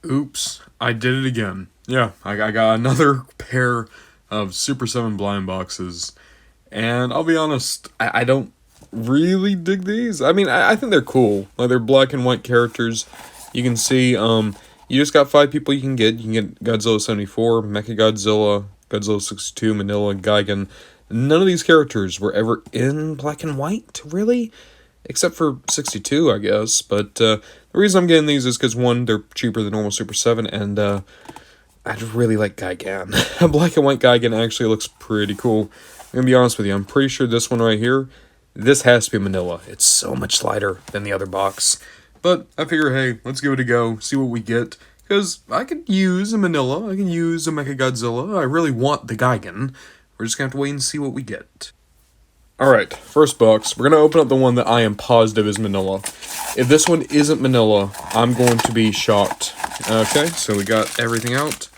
Oops, I did it again. Yeah, I got another pair of Super 7 blind boxes. And I'll be honest, I don't really dig these. I mean, I think they're cool. Like, they're black and white characters. You can see, you just got 5 people you can get. You can get Godzilla 74, Mechagodzilla, Godzilla 62, Manila, Gigan. None of these characters were ever in black and white, really? Except for 62, I guess. But the reason I'm getting these is because, one, they're cheaper than normal Super 7, and I really like Gigan. A black and white Gigan actually looks pretty cool. I'm gonna be honest with you, I'm pretty sure this one right here, this has to be Manila. It's so much lighter than the other box. But I figure, hey, let's give it a go, see what we get. Because I could use a Manila, I can use a Mechagodzilla, I really want the Gigan. We're just gonna have to wait and see what we get. Alright, first box. We're gonna open up the one that I am positive is Manila. If this one isn't Manila, I'm going to be shocked. Okay, so we got everything out.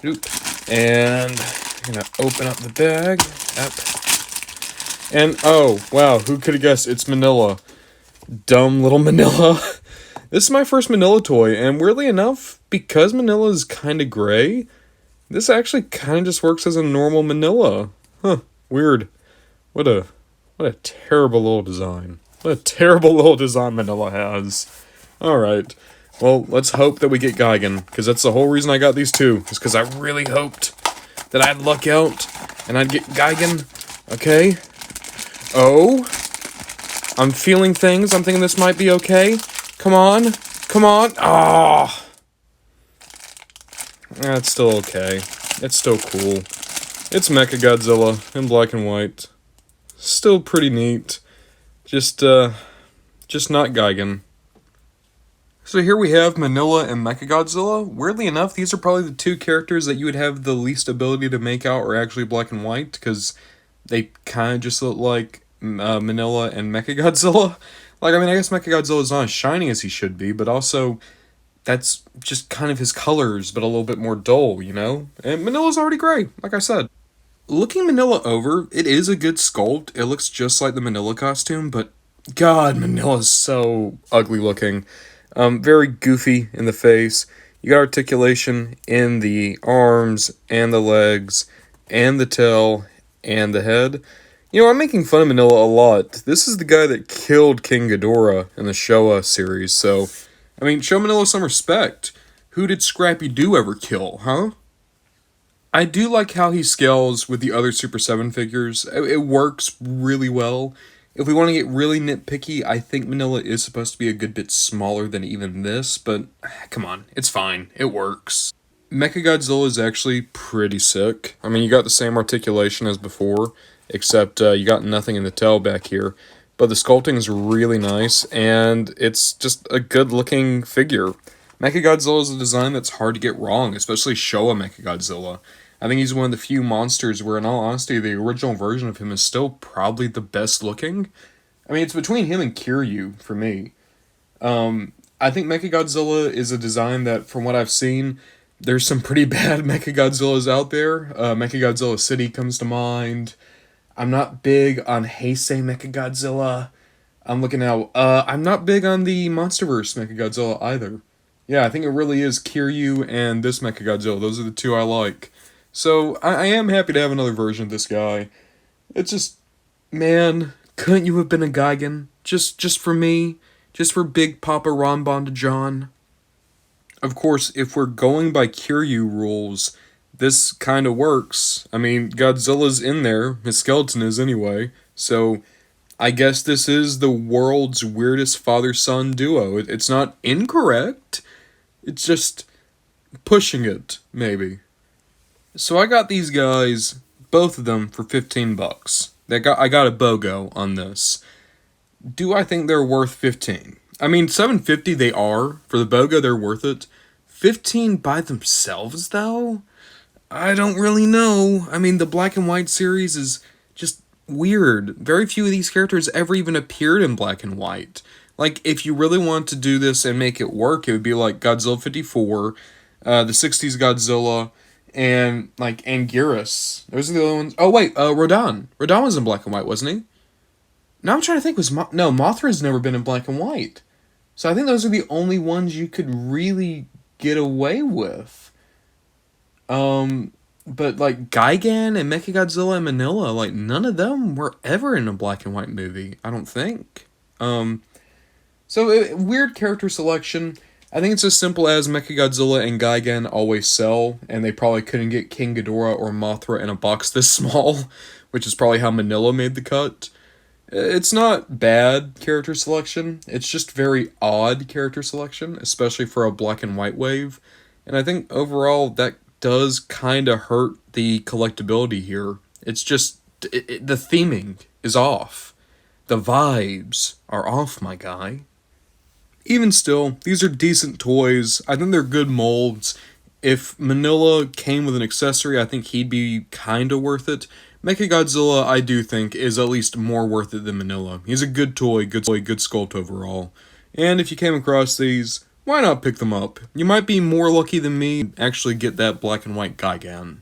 Oop. And I'm gonna open up the bag. Up. And oh, wow, who could have guessed it's Manila? Dumb little Manila. This is my first Manila toy, and weirdly enough, because Manila is kind of gray, this actually kind of just works as a normal Manila. Huh, weird. What a terrible little design. What a terrible little design Manila has. Alright. Well, let's hope that we get Gigan, because that's the whole reason I got these two, is because I really hoped that I'd luck out, and I'd get Gigan. Okay? Oh? I'm feeling things. I'm thinking this might be okay. Come on. Come on. Ah! It's still okay. It's still cool. It's Mechagodzilla in black and white. Still pretty neat. Just not Gigan. So here we have Manila and Mechagodzilla. Weirdly enough, these are probably the two characters that you would have the least ability to make out are actually black and white, because they kind of just look like Manila and Mechagodzilla. Like, I mean, I guess Mechagodzilla's not as shiny as he should be, but also that's just kind of his colors, but a little bit more dull, you know? And Manila's already gray, like I said. Looking Manila over, it is a good sculpt. It looks just like the Manila costume, but God, Manila's so ugly looking. Very goofy in the face. You got articulation in the arms and the legs and the tail and the head. You know, I'm making fun of Manila a lot. This is the guy that killed King Ghidorah in the Showa series, so, I mean, show Manila some respect. Who did Scrappy Doo ever kill, huh? I do like how he scales with the other Super 7 figures. It works really well. If we want to get really nitpicky, I think Manila is supposed to be a good bit smaller than even this, but come on, it's fine. It works. Mechagodzilla is actually pretty sick. I mean, you got the same articulation as before, except you got nothing in the tail back here. But the sculpting is really nice, and it's just a good-looking figure. Mechagodzilla is a design that's hard to get wrong, especially Showa Mechagodzilla. I think he's one of the few monsters where, in all honesty, the original version of him is still probably the best looking. I mean, it's between him and Kiryu, for me. I think Mechagodzilla is a design that, from what I've seen, there's some pretty bad Mechagodzillas out there. Mechagodzilla City comes to mind. I'm not big on Heisei Mechagodzilla. I'm looking out. I'm not big on the Monsterverse Mechagodzilla either. Yeah, I think it really is Kiryu and this Mechagodzilla. Those are the two I like. So, I am happy to have another version of this guy. It's just, man, couldn't you have been a Gigan? Just for me? Just for Big Papa Ranbon John? Of course, if we're going by Kiryu rules, this kind of works. I mean, Godzilla's in there. His skeleton is anyway. So, I guess this is the world's weirdest father-son duo. It's not incorrect. It's just pushing it, maybe. So I got these guys, both of them, for $15. I got a BOGO on this. Do I think they're worth 15? I mean, $7.50 they are. For the BOGO, they're worth it. 15 by themselves, though? I don't really know. I mean, the black and white series is just weird. Very few of these characters ever even appeared in black and white. Like, if you really want to do this and make it work, it would be like Godzilla 54, the 60s Godzilla, and, like, Anguirus. Those are the other ones. Oh, wait, Rodan. Rodan was in black and white, wasn't he? Now I'm trying to think, no, Mothra's never been in black and white. So I think those are the only ones you could really get away with. But like Gigan and Mechagodzilla and Manila, like none of them were ever in a black and white movie. I don't think. Weird character selection. I think it's as simple as Mechagodzilla and Gigan always sell, and they probably couldn't get King Ghidorah or Mothra in a box this small, which is probably how Manila made the cut. It's not bad character selection, it's just very odd character selection, especially for a black and white wave. And I think overall that does kind of hurt the collectability here. It's just, the theming is off. The vibes are off, my guy. Even still, these are decent toys. I think they're good molds. If Manila came with an accessory, I think he'd be kinda worth it. Mechagodzilla, I do think, is at least more worth it than Manila. He's a good toy, good sculpt overall. And if you came across these, why not pick them up? You might be more lucky than me, actually get that black and white Gigan.